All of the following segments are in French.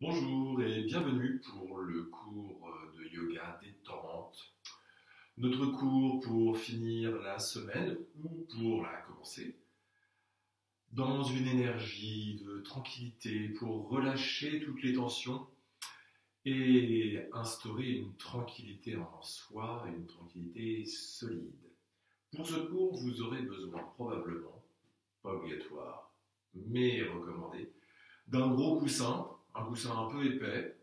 Bonjour et bienvenue pour le cours de yoga détente. Notre cours pour finir la semaine ou pour la commencer dans une énergie de tranquillité pour relâcher toutes les tensions et instaurer une tranquillité en soi, une tranquillité solide. Pour ce cours, vous aurez besoin probablement, pas obligatoire, mais recommandé, d'un gros coussin, un coussin un peu épais,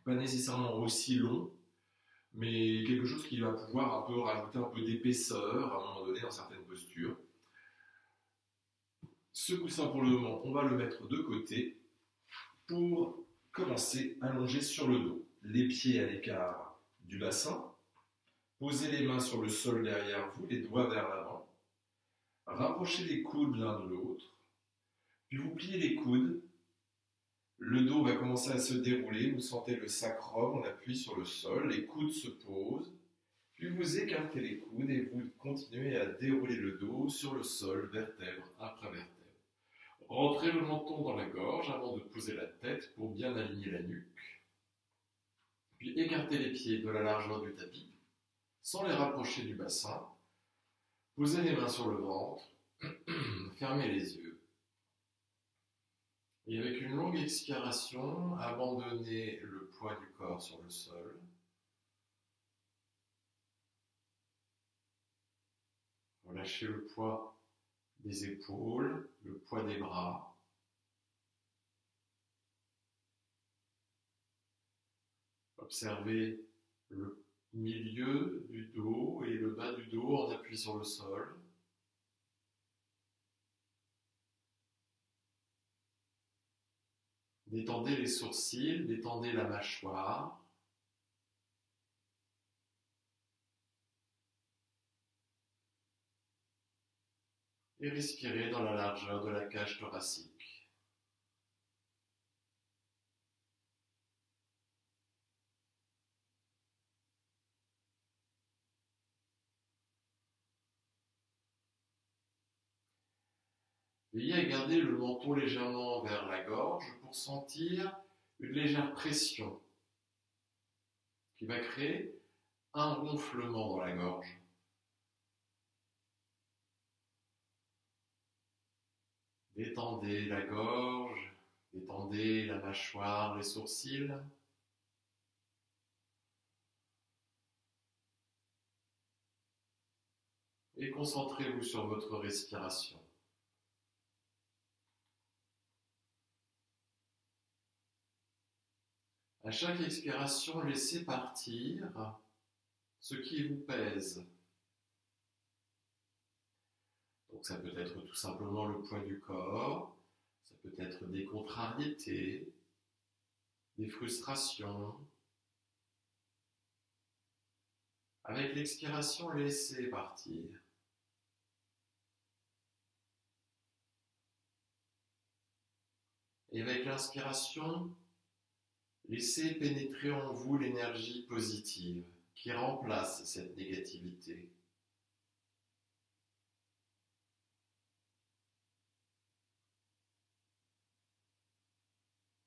pas nécessairement aussi long, mais quelque chose qui va pouvoir un peu rajouter un peu d'épaisseur à un moment donné dans certaines postures. Ce coussin pour le moment, on va le mettre de côté pour commencer allongé sur le dos. Les pieds à l'écart du bassin, posez les mains sur le sol derrière vous, les doigts vers l'avant, rapprochez les coudes l'un de l'autre, puis vous pliez les coudes. Le dos va commencer à se dérouler, vous sentez le sacrum, on appuie sur le sol, les coudes se posent, puis vous écartez les coudes et vous continuez à dérouler le dos sur le sol, vertèbre après vertèbre. Rentrez le menton dans la gorge avant de poser la tête pour bien aligner la nuque. Puis écartez les pieds de la largeur du tapis, sans les rapprocher du bassin. Posez les mains sur le ventre, fermez les yeux. Et avec une longue expiration, abandonnez le poids du corps sur le sol. Relâchez le poids des épaules, le poids des bras. Observez le milieu du dos et le bas du dos en appui sur le sol. Détendez les sourcils, détendez la mâchoire. Et respirez dans la largeur de la cage thoracique. Veillez à garder le menton légèrement vers la gorge pour sentir une légère pression qui va créer un gonflement dans la gorge. Détendez la gorge, détendez la mâchoire, les sourcils. Et concentrez-vous sur votre respiration. À chaque expiration, laissez partir ce qui vous pèse. Donc ça peut être tout simplement le poids du corps, ça peut être des contrariétés, des frustrations. Avec l'expiration, laissez partir. Et avec l'inspiration, laissez pénétrer en vous l'énergie positive qui remplace cette négativité.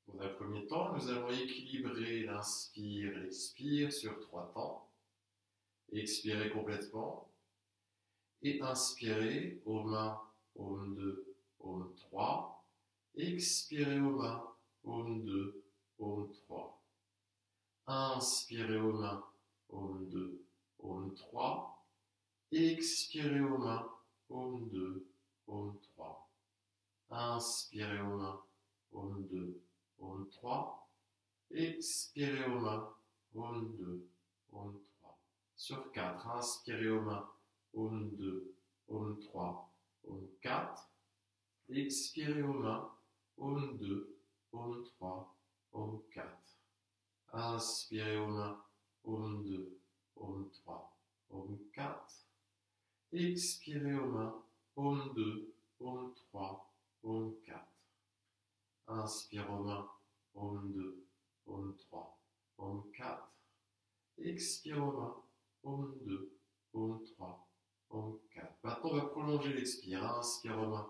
Dans un premier temps, nous allons équilibrer l'inspire et l'expire sur 3 temps. Expirez complètement. Et inspirez, Om 1, Om 2, Om 3. Expirez Om 1, Om 2, Om 3. Inspirez Om 1, Om 2, Om 3. Expirez Om 1, Om 2, Om 3. Inspirez Om 1, Om 2, Om 3. Expirez Om 1, Om 2, Om 3. Sur 4, inspirez Om 1, Om 2, Om 3, Om 4. Expirez Om 1, Om 2, Om 3, Om 4. Inspirez Om 1, Om 2, Om 3, Om 4. Expirez Om 1, Om 2, Om 3, Om 4. Inspire Om 1, Om 2, Om 3, Om 4. Expire Om 1, Om 2, Om 3, Om 4. Maintenant, on va prolonger l'expire. Inspire Om 1,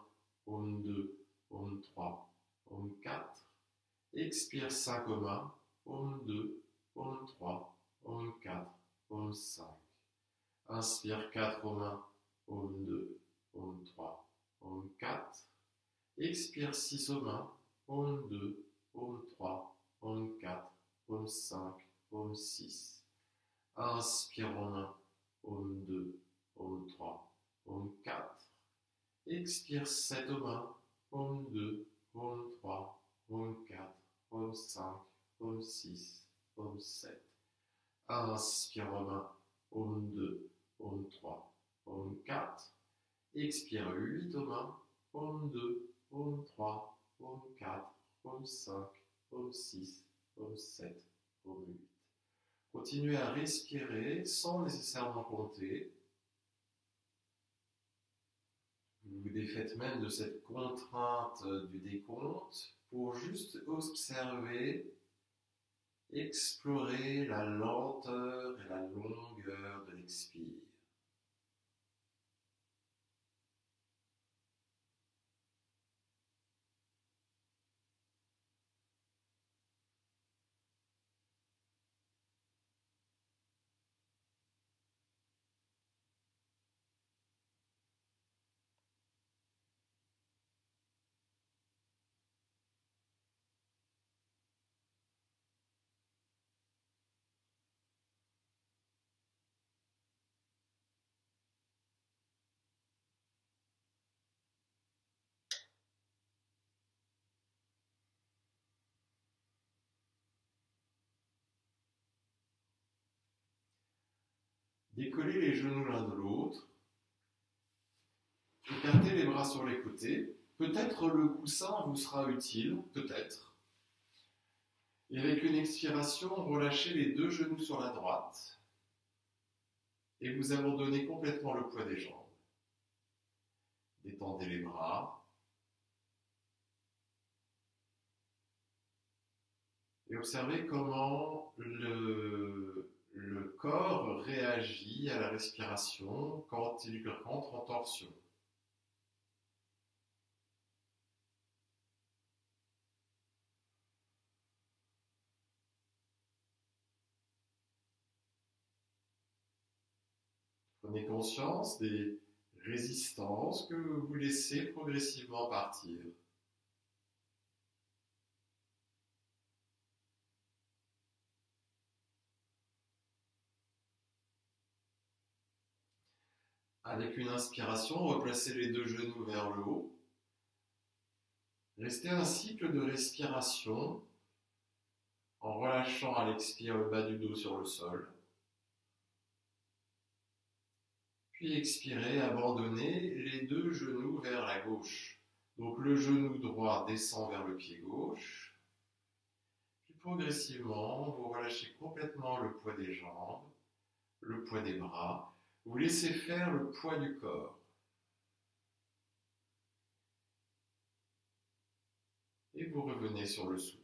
Om 2, Om 3, Om 4. Expire 5 aux mains. Paume 2, paume 3, paume 4, paume 5. Inspire 4 aux mains. Paume 2, paume 3, paume 4. Expire 6 aux mains. Paume 2, paume 3, paume 4, paume 5, paume 6. Inspire aux mains. Paume 2, paume 3, paume 4. Expire 7 aux mains. Paume 2, paume 3, paume 4, paume 5, paume 6, paume 7. Inspire aux mains. Paume 2, paume 3, paume 4. Expire 8 aux mains. Paume 2, paume 3, paume 4, paume 5, paume 6, paume 7, paume 8. Continuez à respirer sans nécessairement compter. Vous vous défaites même de cette contrainte du décompte pour juste observer, explorer la lenteur et la longueur de l'expire. Décollez les genoux l'un de l'autre. Écartez les bras sur les côtés. Peut-être le coussin vous sera utile, peut-être. Et avec une expiration, relâchez les deux genoux sur la droite et vous abandonnez complètement le poids des jambes. Détendez les bras. Et observez comment le corps réagit à la respiration quand il rentre en torsion. Prenez conscience des résistances que vous laissez progressivement partir. Avec une inspiration, replacez les deux genoux vers le haut. Restez un cycle de respiration en relâchant à l'expire le bas du dos sur le sol. Puis expirez, abandonnez les deux genoux vers la gauche. Donc le genou droit descend vers le pied gauche. Puis progressivement, vous relâchez complètement le poids des jambes, le poids des bras. Vous laissez faire le poids du corps. Et vous revenez sur le souffle.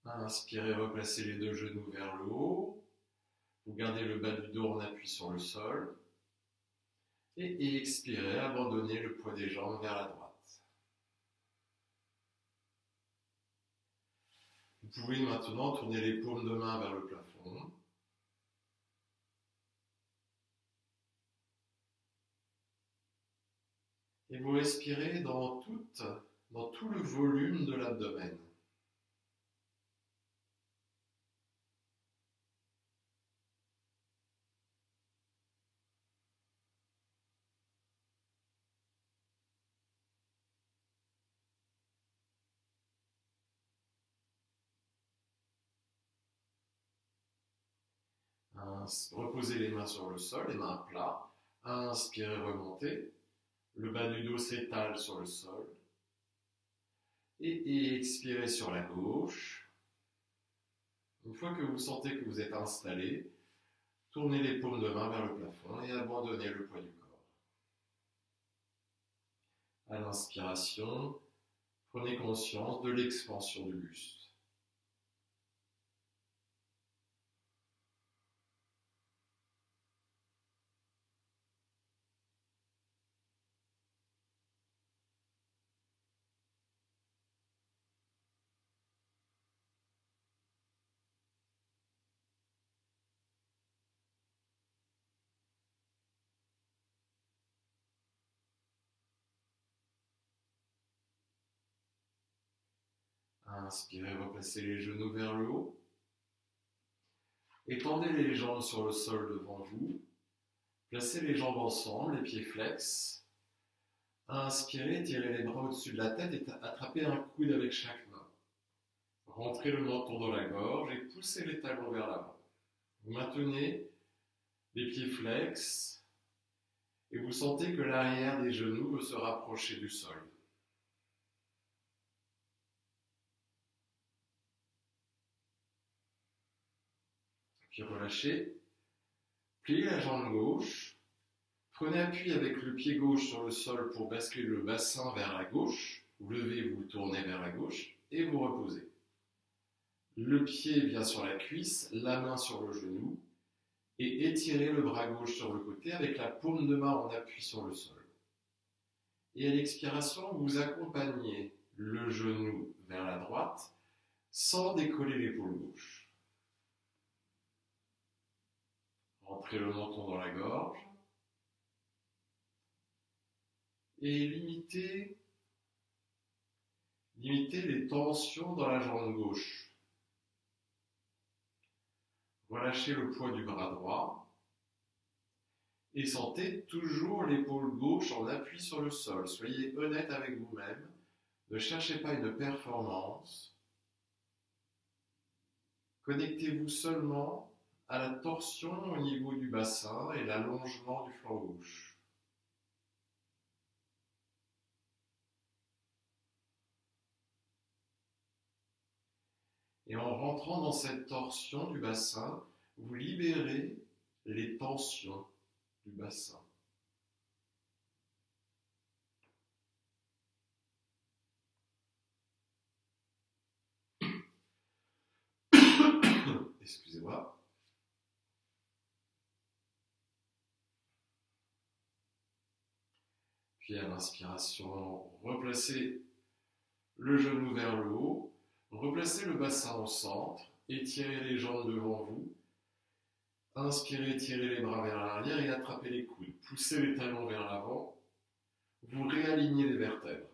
Inspirez, replacez les deux genoux vers le haut. Vous gardez le bas du dos en appui sur le sol. Et expirez, abandonnez le poids des jambes vers la droite. Vous pouvez maintenant tourner les paumes de main vers le plafond. Et vous respirez dans tout le volume de l'abdomen. Reposez les mains sur le sol, les mains à plat. Inspirez, remontez. Le bas du dos s'étale sur le sol. Et expirez sur la gauche. Une fois que vous sentez que vous êtes installé, Tournez les paumes de main vers le plafond et abandonnez le poids du corps. À l'inspiration, prenez conscience de l'expansion du buste. Inspirez, replacez les genoux vers le haut. Étendez les jambes sur le sol devant vous. Placez les jambes ensemble, les pieds flex. Inspirez, tirez les bras au-dessus de la tête et attrapez un coude avec chaque main. Rentrez le menton dans la gorge et poussez les talons vers l'avant. Vous maintenez les pieds flex et vous sentez que l'arrière des genoux veut se rapprocher du sol. Puis relâchez, pliez la jambe gauche, prenez appui avec le pied gauche sur le sol pour basculer le bassin vers la gauche, vous levez, vous tournez vers la gauche et vous reposez. Le pied vient sur la cuisse, la main sur le genou et étirez le bras gauche sur le côté avec la paume de main en appui sur le sol. Et à l'expiration, vous accompagnez le genou vers la droite sans décoller l'épaule gauche. Rentrez le menton dans la gorge et limitez les tensions dans la jambe gauche. Relâchez le poids du bras droit et sentez toujours l'épaule gauche en appui sur le sol. Soyez honnête avec vous-même, ne cherchez pas une performance. Connectez-vous seulement à la torsion au niveau du bassin et l'allongement du flanc gauche. Et en rentrant dans cette torsion du bassin, vous libérez les tensions du bassin. Excusez-moi. Puis à l'inspiration, replacez le genou vers le haut, replacez le bassin au centre, étirez les jambes devant vous, inspirez, tirez les bras vers l'arrière et attrapez les coudes, poussez les talons vers l'avant, vous réalignez les vertèbres.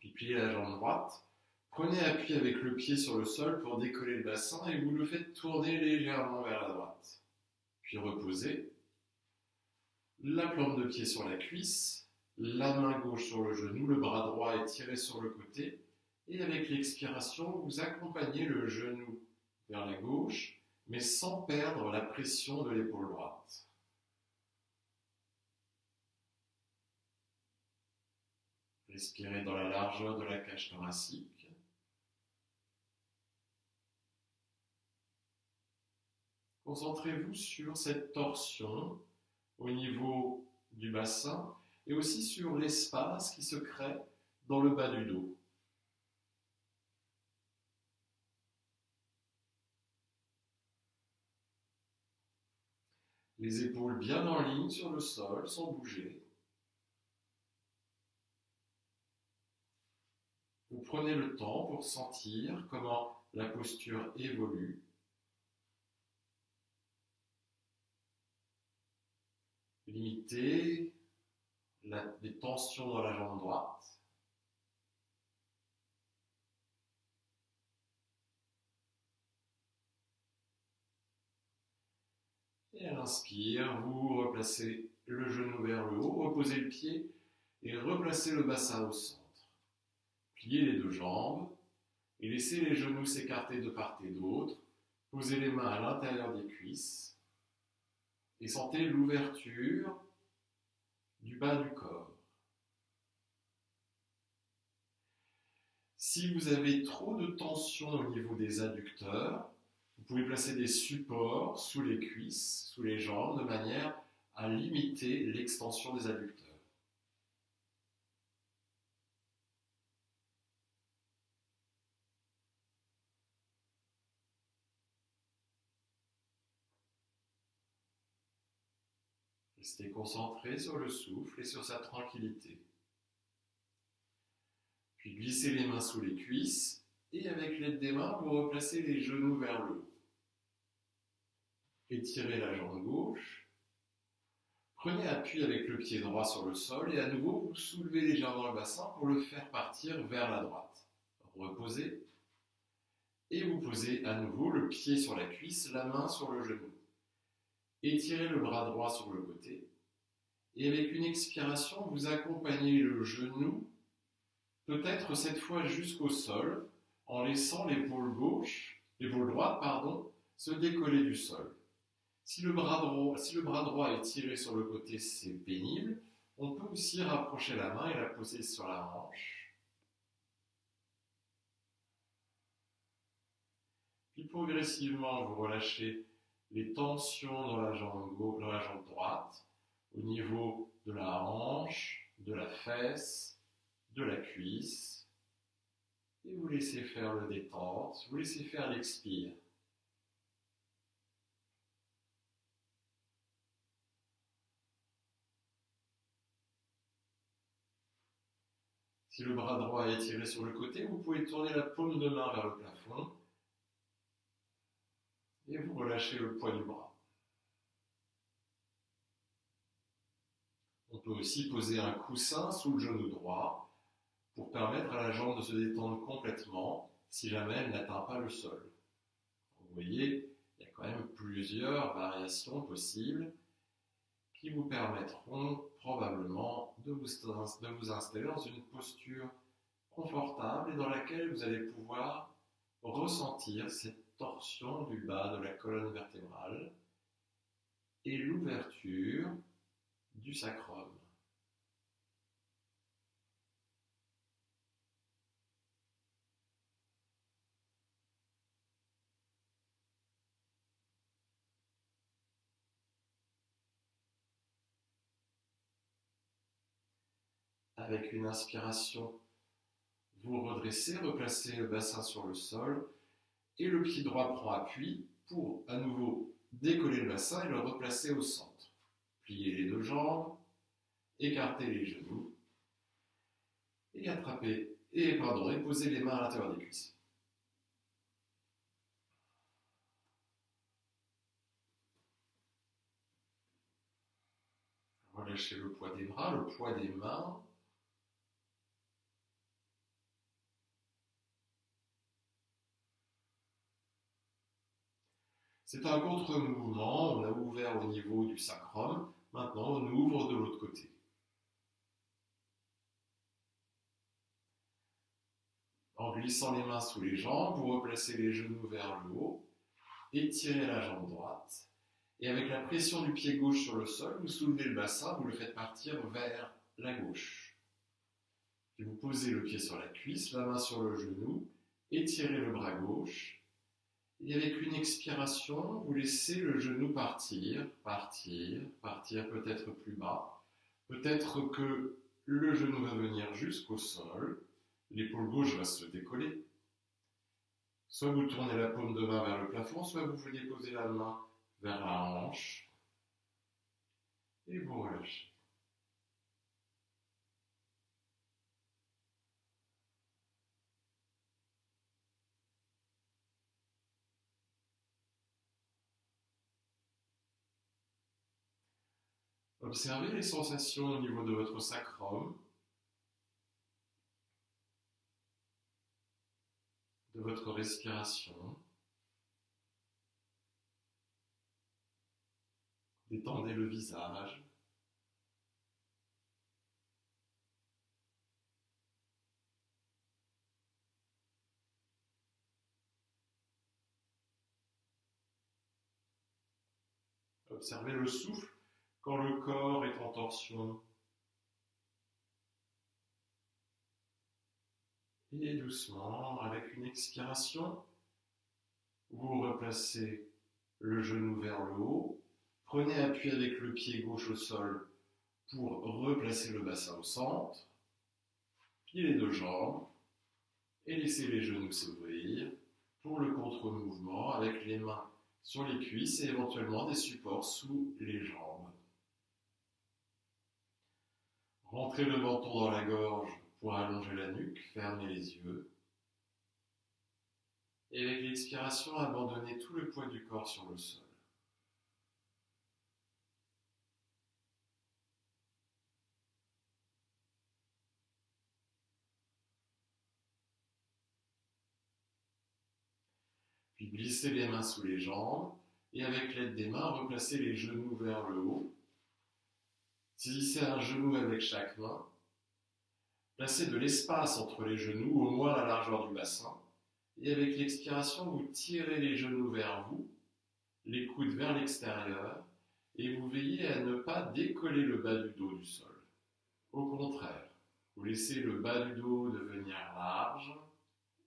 Puis pliez la jambe droite, prenez appui avec le pied sur le sol pour décoller le bassin et vous le faites tourner légèrement vers la droite. Puis reposez. La plante de pied sur la cuisse, la main gauche sur le genou, le bras droit étiré sur le côté, et avec l'expiration, vous accompagnez le genou vers la gauche, mais sans perdre la pression de l'épaule droite. Respirez dans la largeur de la cage thoracique. Concentrez-vous sur cette torsion au niveau du bassin et aussi sur l'espace qui se crée dans le bas du dos. Les épaules bien en ligne sur le sol, sans bouger. Vous prenez le temps pour sentir comment la posture évolue. Limitez les tensions dans la jambe droite. Et à l'inspire, vous replacez le genou vers le haut, reposez le pied et replacez le bassin au centre. Pliez les deux jambes et laissez les genoux s'écarter de part et d'autre. Posez les mains à l'intérieur des cuisses et sentez l'ouverture du bas du corps. Si vous avez trop de tension au niveau des adducteurs, Vous pouvez placer des supports sous les cuisses, sous les jambes, de manière à limiter l'extension des adducteurs. Restez concentré sur le souffle et sur sa tranquillité. Puis glissez les mains sous les cuisses et avec l'aide des mains, vous replacez les genoux vers le haut. Étirez la jambe gauche. Prenez appui avec le pied droit sur le sol et à nouveau vous soulevez légèrement le bassin pour le faire partir vers la droite. Reposez et vous posez à nouveau le pied sur la cuisse, la main sur le genou. Étirez le bras droit sur le côté et avec une expiration, vous accompagnez le genou, peut-être cette fois jusqu'au sol, en laissant l'épaule droite, se décoller du sol. Si le bras droit est tiré sur le côté, c'est pénible. On peut aussi rapprocher la main et la poser sur la hanche. Puis progressivement, vous relâchez les tensions dans la jambe droite, au niveau de la hanche, de la fesse, de la cuisse. Et vous laissez faire le détente, vous laissez faire l'expire. Si le bras droit est tiré sur le côté, vous pouvez tourner la paume de main vers le plafond et vous relâchez le poids du bras. On peut aussi poser un coussin sous le genou droit pour permettre à la jambe de se détendre complètement si jamais elle n'atteint pas le sol. Vous voyez, il y a quand même plusieurs variations possibles qui vous permettront probablement de vous installer dans une posture confortable et dans laquelle vous allez pouvoir ressentir cette torsion du bas de la colonne vertébrale et l'ouverture du sacrum. Avec une inspiration, vous redressez, replacez le bassin sur le sol et le pied droit prend appui pour à nouveau décoller le bassin et le replacer au centre. Pliez les deux jambes, écartez les genoux et posez les mains à l'intérieur des cuisses. Relâchez le poids des bras, le poids des mains. C'est un contre-mouvement, on a ouvert au niveau du sacrum, maintenant on ouvre de l'autre côté. En glissant les mains sous les jambes, vous replacez les genoux vers le haut, étirez la jambe droite, et avec la pression du pied gauche sur le sol, vous soulevez le bassin, vous le faites partir vers la gauche. Puis vous posez le pied sur la cuisse, la main sur le genou, étirez le bras gauche, et avec une expiration, vous laissez le genou partir peut-être plus bas. Peut-être que le genou va venir jusqu'au sol, l'épaule gauche va se décoller. Soit vous tournez la paume de main vers le plafond, soit vous venez poser la main vers la hanche et vous relâchez. Observez les sensations au niveau de votre sacrum, de votre respiration. Détendez le visage. Observez le souffle quand le corps est en torsion. Et doucement, avec une expiration, Vous replacez le genou vers le haut. Prenez appui avec le pied gauche au sol pour replacer le bassin au centre. Pliez les deux jambes et laissez les genoux s'ouvrir pour le contre-mouvement avec les mains sur les cuisses et éventuellement des supports sous les jambes. Rentrez le menton dans la gorge pour allonger la nuque, fermez les yeux. Et avec l'expiration, abandonnez tout le poids du corps sur le sol. Puis glissez les mains sous les jambes et avec l'aide des mains, replacez les genoux vers le haut. Saisissez un genou avec chaque main. Placez de l'espace entre les genoux, au moins la largeur du bassin. Et avec l'expiration, vous tirez les genoux vers vous, les coudes vers l'extérieur, et vous veillez à ne pas décoller le bas du dos du sol. Au contraire, vous laissez le bas du dos devenir large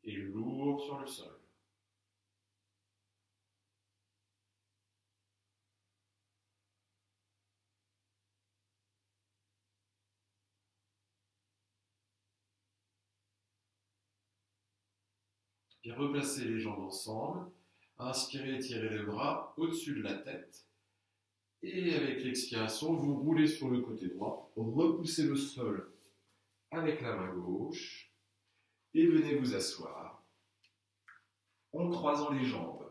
et lourd sur le sol. Puis replacez les jambes ensemble, inspirez, tirez les bras au-dessus de la tête, et avec l'expiration, vous roulez sur le côté droit, repoussez le sol avec la main gauche, et venez vous asseoir en croisant les jambes.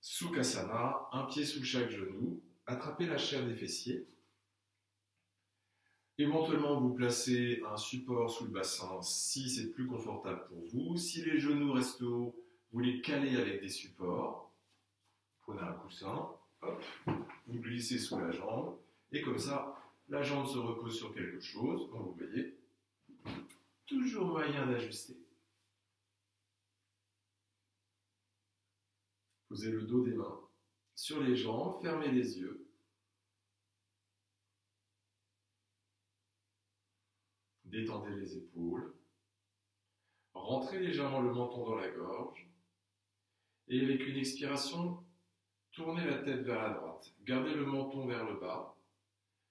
Sukhasana, un pied sous chaque genou, attrapez la chair des fessiers. Éventuellement, vous placez un support sous le bassin si c'est plus confortable pour vous. Si les genoux restent hauts, vous les calez avec des supports. Prenez un coussin, hop, vous glissez sous la jambe, et comme ça, la jambe se repose sur quelque chose, comme vous voyez. Toujours moyen d'ajuster. Posez le dos des mains sur les jambes, fermez les yeux. Détendez les épaules. Rentrez légèrement le menton dans la gorge. Et avec une expiration, tournez la tête vers la droite. Gardez le menton vers le bas.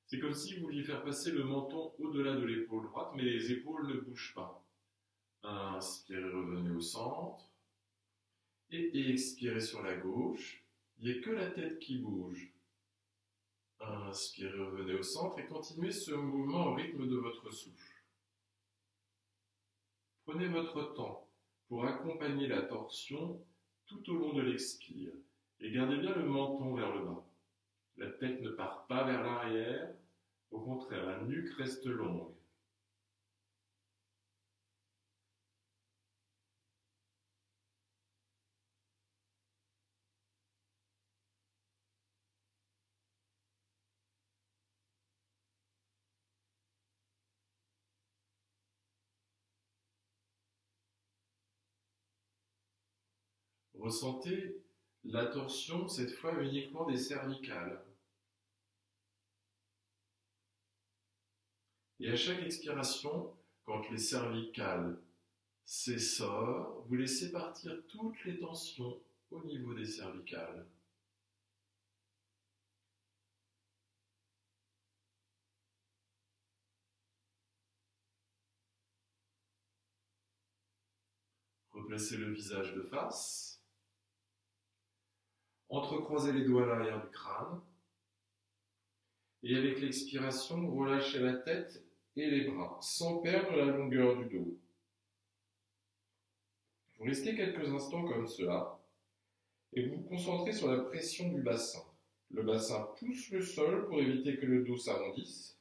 C'est comme si vous vouliez faire passer le menton au-delà de l'épaule droite, mais les épaules ne bougent pas. Inspirez, revenez au centre. Et expirez sur la gauche. Il n'y a que la tête qui bouge. Inspirez, revenez au centre et continuez ce mouvement au rythme de votre souffle. Prenez votre temps pour accompagner la torsion tout au long de l'expire et gardez bien le menton vers le bas. La tête ne part pas vers l'arrière, au contraire, la nuque reste longue. Ressentez la torsion, cette fois uniquement des cervicales. Et à chaque expiration, quand les cervicales s'essorent, vous laissez partir toutes les tensions au niveau des cervicales. Replacez le visage de face. Entrecroisez les doigts à l'arrière du crâne. Et avec l'expiration, relâchez la tête et les bras, sans perdre la longueur du dos. Vous restez quelques instants comme cela, et vous vous concentrez sur la pression du bassin. Le bassin pousse le sol pour éviter que le dos s'arrondisse,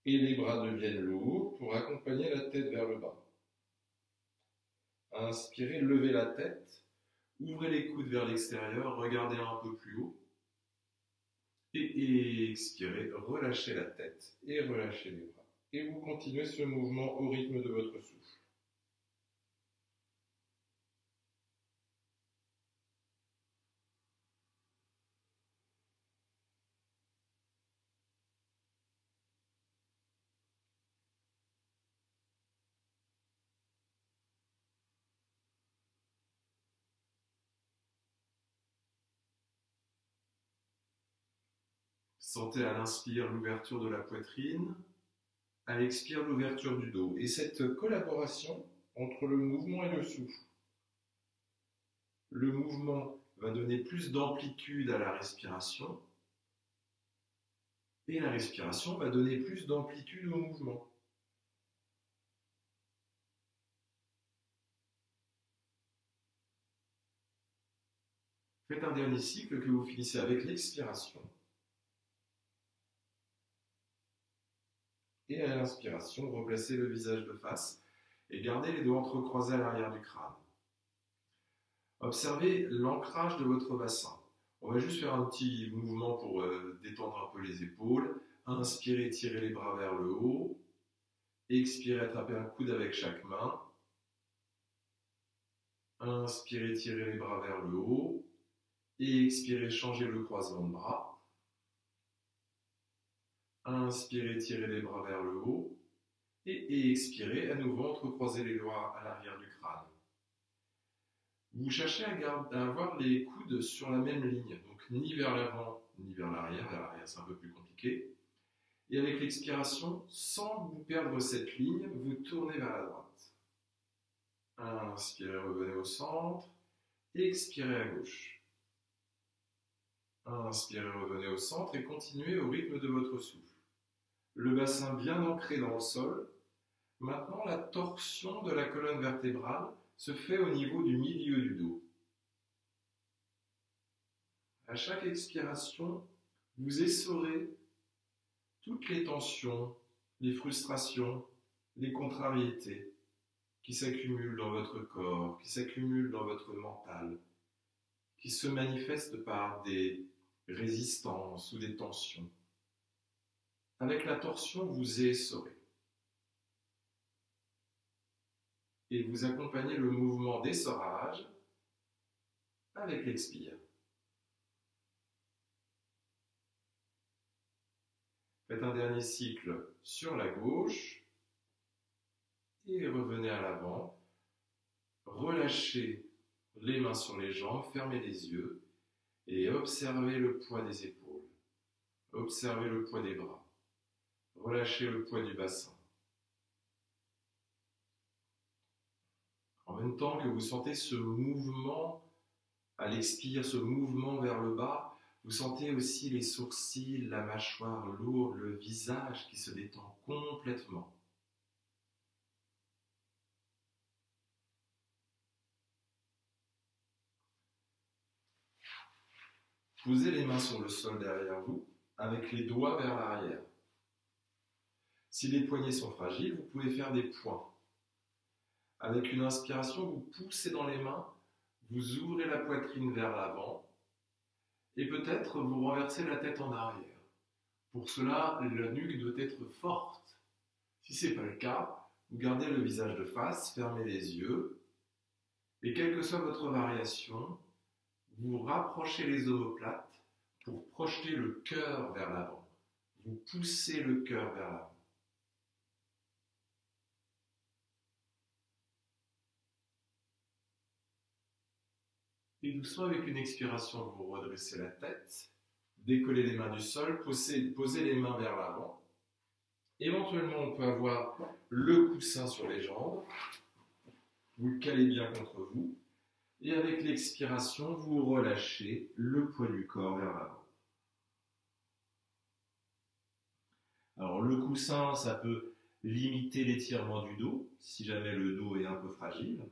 et les bras deviennent lourds pour accompagner la tête vers le bas. Inspirez, levez la tête, ouvrez les coudes vers l'extérieur, regardez un peu plus haut. Et expirez, relâchez la tête et relâchez les bras. Et vous continuez ce mouvement au rythme de votre souffle. Sentez à l'inspire l'ouverture de la poitrine, à l'expire l'ouverture du dos. Et cette collaboration entre le mouvement et le souffle. Le mouvement va donner plus d'amplitude à la respiration et la respiration va donner plus d'amplitude au mouvement. Faites un dernier cycle que vous finissez avec l'expiration. Et à l'inspiration, replacez le visage de face et gardez les doigts entrecroisés à l'arrière du crâne. Observez l'ancrage de votre bassin. On va juste faire un petit mouvement pour détendre un peu les épaules. Inspirez, tirez les bras vers le haut. Expirez, attrapez un coude avec chaque main. Inspirez, tirez les bras vers le haut. Et expirez, changez le croisement de bras. Inspirez, tirez les bras vers le haut. Et expirez, à nouveau, entrecroisez les doigts à l'arrière du crâne. Vous cherchez à avoir les coudes sur la même ligne, donc ni vers l'avant, ni vers l'arrière. Vers l'arrière, c'est un peu plus compliqué. Et avec l'expiration, sans vous perdre cette ligne, vous tournez vers la droite. Inspirez, revenez au centre. Expirez à gauche. Inspirez, revenez au centre et continuez au rythme de votre souffle. Le bassin bien ancré dans le sol. Maintenant, la torsion de la colonne vertébrale se fait au niveau du milieu du dos. À chaque expiration, vous essorez toutes les tensions, les frustrations, les contrariétés qui s'accumulent dans votre corps, qui s'accumulent dans votre mental, qui se manifestent par des résistances ou des tensions. Avec la torsion, vous essorez. Et vous accompagnez le mouvement d'essorage avec l'expire. Faites un dernier cycle sur la gauche et revenez à l'avant. Relâchez les mains sur les jambes, fermez les yeux et observez le poids des épaules. Observez le poids des bras. Relâchez le poids du bassin. En même temps que vous sentez ce mouvement à l'expire, ce mouvement vers le bas, vous sentez aussi les sourcils, la mâchoire lourde, le visage qui se détend complètement. Posez les mains sur le sol derrière vous, avec les doigts vers l'arrière. Si les poignets sont fragiles, vous pouvez faire des points. Avec une inspiration, vous poussez dans les mains, vous ouvrez la poitrine vers l'avant et peut-être vous renversez la tête en arrière. Pour cela, la nuque doit être forte. Si ce n'est pas le cas, vous gardez le visage de face, fermez les yeux et quelle que soit votre variation, vous rapprochez les omoplates pour projeter le cœur vers l'avant. Vous poussez le cœur vers l'avant. Et doucement, avec une expiration, vous redressez la tête, décollez les mains du sol, posez les mains vers l'avant. Éventuellement, on peut avoir le coussin sur les jambes. Vous le calez bien contre vous. Et avec l'expiration, vous relâchez le poids du corps vers l'avant. Alors, le coussin, ça peut limiter l'étirement du dos, si jamais le dos est un peu fragile.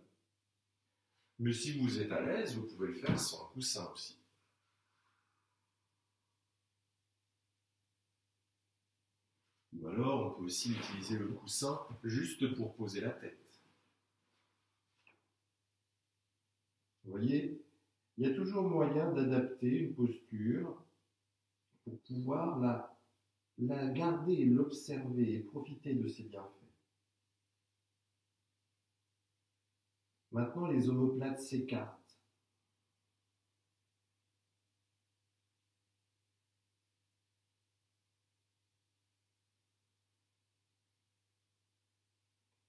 Mais si vous êtes à l'aise, vous pouvez le faire sans coussin aussi. Ou alors, on peut aussi utiliser le coussin juste pour poser la tête. Vous voyez, il y a toujours moyen d'adapter une posture pour pouvoir la garder, l'observer et profiter de ses bienfaits. Maintenant, les omoplates s'écartent.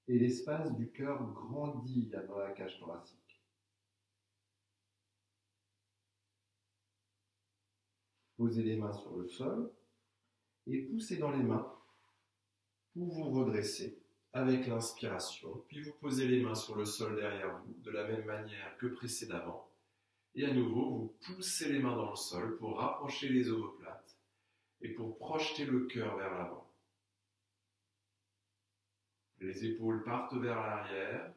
Et l'espace du cœur grandit dans la cage thoracique. Posez les mains sur le sol, et poussez dans les mains pour vous redresser avec l'inspiration, puis vous posez les mains sur le sol derrière vous de la même manière que précédemment, et à nouveau vous poussez les mains dans le sol pour rapprocher les omoplates et pour projeter le cœur vers l'avant. Les épaules partent vers l'arrière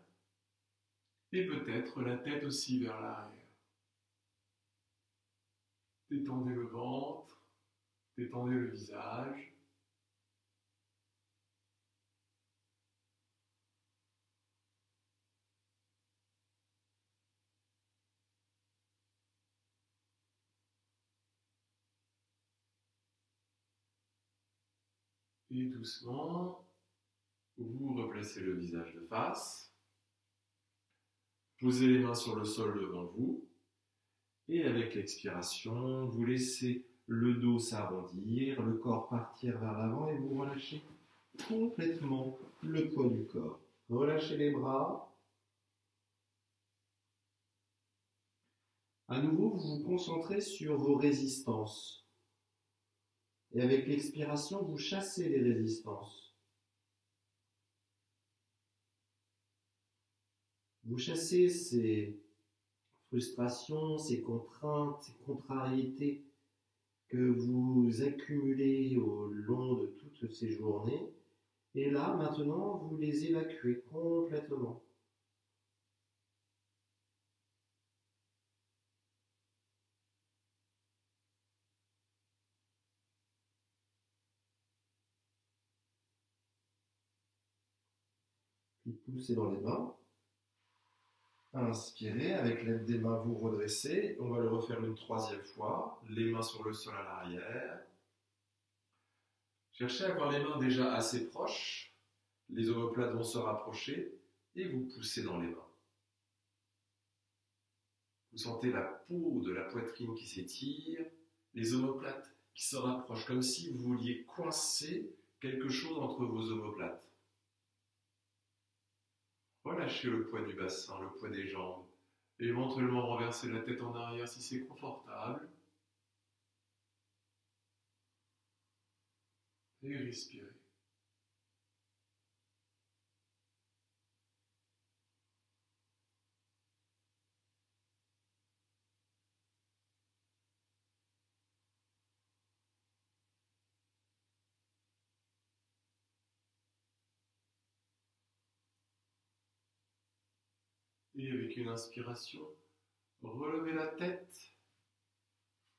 et peut-être la tête aussi vers l'arrière. Détendez le ventre, détendez le visage. Et doucement, vous replacez le visage de face. Posez les mains sur le sol devant vous. Et avec l'expiration, vous laissez le dos s'arrondir, le corps partir vers l'avant et vous relâchez complètement le poids du corps. Relâchez les bras. À nouveau, vous vous concentrez sur vos résistances. Et avec l'expiration, vous chassez les résistances. Vous chassez ces frustrations, ces contraintes, ces contrariétés que vous accumulez au long de toutes ces journées. Et là, maintenant, vous les évacuez complètement. Puis poussez dans les mains. Inspirez, avec l'aide des mains, vous redressez. On va le refaire une troisième fois. Les mains sur le sol à l'arrière. Cherchez à avoir les mains déjà assez proches. Les omoplates vont se rapprocher et vous poussez dans les mains. Vous sentez la peau de la poitrine qui s'étire, les omoplates qui se rapprochent, comme si vous vouliez coincer quelque chose entre vos omoplates. Relâchez le poids du bassin, le poids des jambes. Et éventuellement renverser la tête en arrière si c'est confortable. Et respirez. Et avec une inspiration, relevez la tête.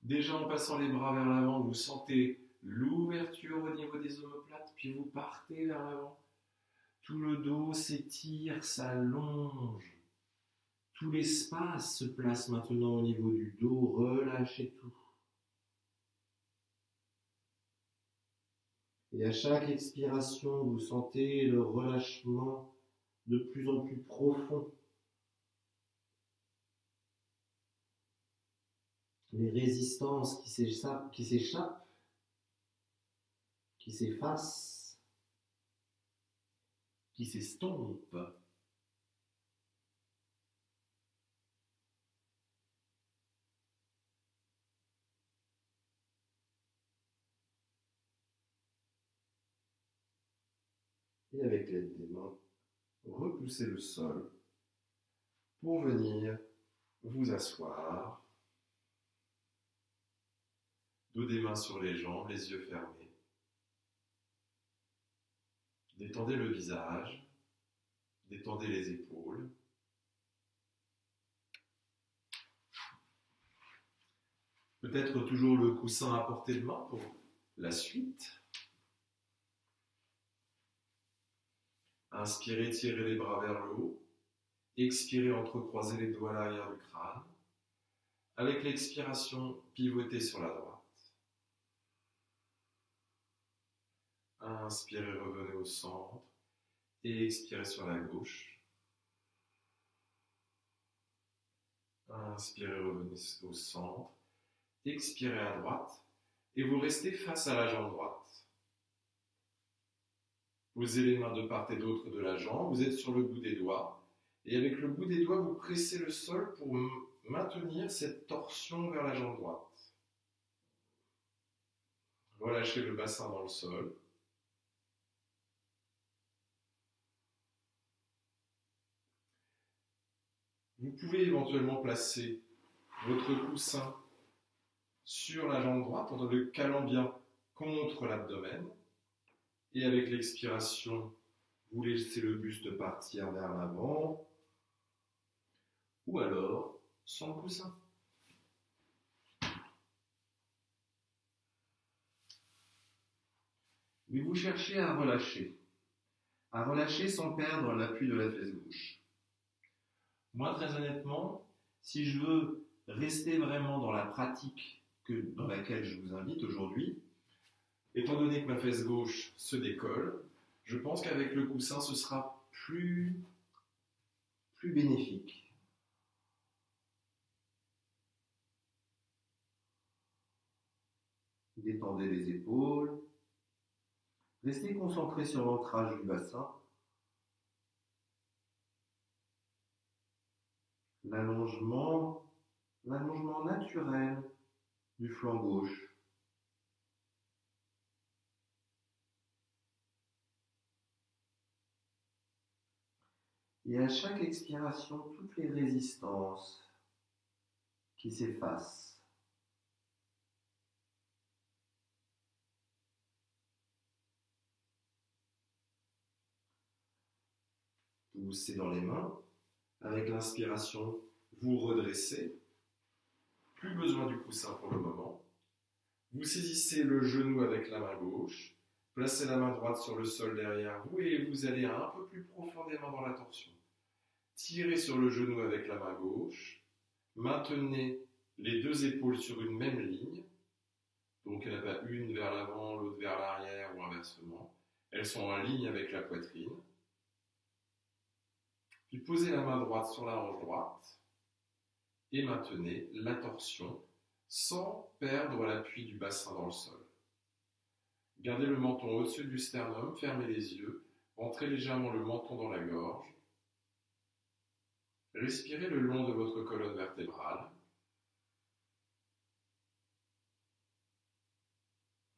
Déjà en passant les bras vers l'avant, vous sentez l'ouverture au niveau des omoplates, puis vous partez vers l'avant. Tout le dos s'étire, s'allonge. Tout l'espace se place maintenant au niveau du dos. Relâchez tout. Et à chaque expiration, vous sentez le relâchement de plus en plus profond. Les résistances qui s'échappent, qui s'effacent, qui s'estompent. Et avec l'aide des mains, repoussez le sol pour venir vous asseoir. Dos des mains sur les jambes, les yeux fermés. Détendez le visage, détendez les épaules. Peut-être toujours le coussin à portée de main pour la suite. Inspirez, tirez les bras vers le haut. Expirez, entrecroisez les doigts à l'arrière du crâne. Avec l'expiration, pivotez sur la droite. Inspirez, revenez au centre. Et expirez sur la gauche. Inspirez, revenez au centre. Expirez à droite. Et vous restez face à la jambe droite. Posez les mains de part et d'autre de la jambe. Vous êtes sur le bout des doigts. Et avec le bout des doigts, vous pressez le sol pour maintenir cette torsion vers la jambe droite. Relâchez le bassin dans le sol. Vous pouvez éventuellement placer votre coussin sur la jambe droite en le calant bien contre l'abdomen. Et avec l'expiration, vous laissez le buste partir vers l'avant. Ou alors, sans le coussin. Mais vous cherchez à relâcher sans perdre l'appui de la fesse gauche. Moi, très honnêtement, si je veux rester vraiment dans la pratique dans laquelle je vous invite aujourd'hui, étant donné que ma fesse gauche se décolle, je pense qu'avec le coussin, ce sera plus bénéfique. Détendez les épaules. Restez concentré sur l'ancrage du bassin. L'allongement naturel du flanc gauche. Et à chaque expiration, toutes les résistances qui s'effacent. Vous serrez les mains. Avec l'inspiration, vous redressez. Plus besoin du coussin pour le moment. Vous saisissez le genou avec la main gauche. Placez la main droite sur le sol derrière vous et vous allez un peu plus profondément dans la torsion. Tirez sur le genou avec la main gauche. Maintenez les deux épaules sur une même ligne. Donc il n'y en a pas une vers l'avant, l'autre vers l'arrière ou inversement. Elles sont en ligne avec la poitrine. Puis posez la main droite sur la hanche droite et maintenez la torsion sans perdre l'appui du bassin dans le sol. Gardez le menton au-dessus du sternum, fermez les yeux, rentrez légèrement le menton dans la gorge. Respirez le long de votre colonne vertébrale.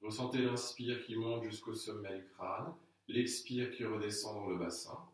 Ressentez l'inspire qui monte jusqu'au sommet du crâne, l'expire qui redescend dans le bassin.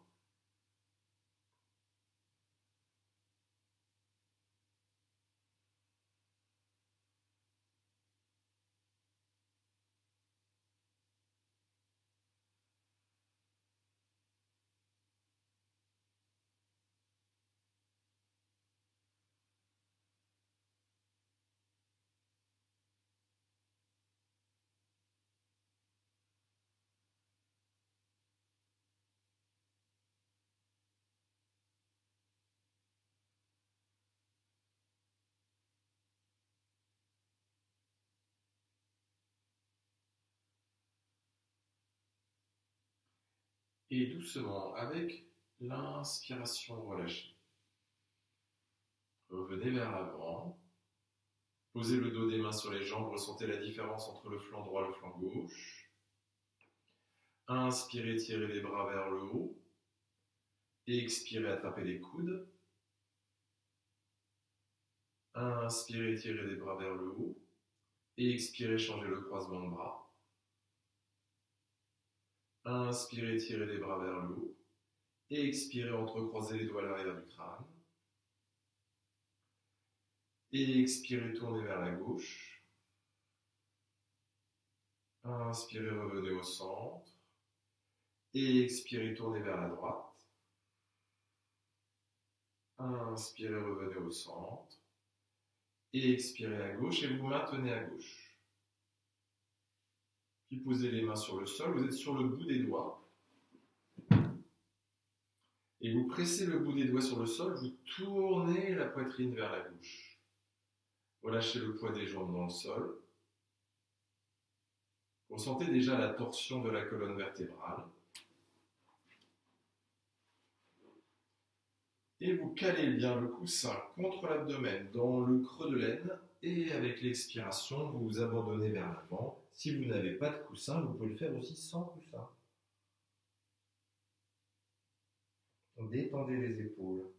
Et doucement, avec l'inspiration relâchée, revenez vers l'avant. Posez le dos des mains sur les jambes, ressentez la différence entre le flanc droit et le flanc gauche. Inspirez, tirez les bras vers le haut. Et expirez, attrapez les coudes. Inspirez, tirez les bras vers le haut. Et expirez, changez le croisement de bras. Inspirez, tirez les bras vers le haut. Et expirez, entrecroisez les doigts à l'arrière du crâne. Et expirez, tournez vers la gauche. Inspirez, revenez au centre. Et expirez, tournez vers la droite. Inspirez, revenez au centre. Et expirez à gauche et vous maintenez à gauche. Puis posez les mains sur le sol, vous êtes sur le bout des doigts. Et vous pressez le bout des doigts sur le sol, vous tournez la poitrine vers la gauche. Relâchez le poids des jambes dans le sol. Vous sentez déjà la torsion de la colonne vertébrale. Et vous calez bien le coussin contre l'abdomen dans le creux de l'aine. Et avec l'expiration, vous vous abandonnez vers l'avant. Si vous n'avez pas de coussin, vous pouvez le faire aussi sans coussin. Détendez les épaules.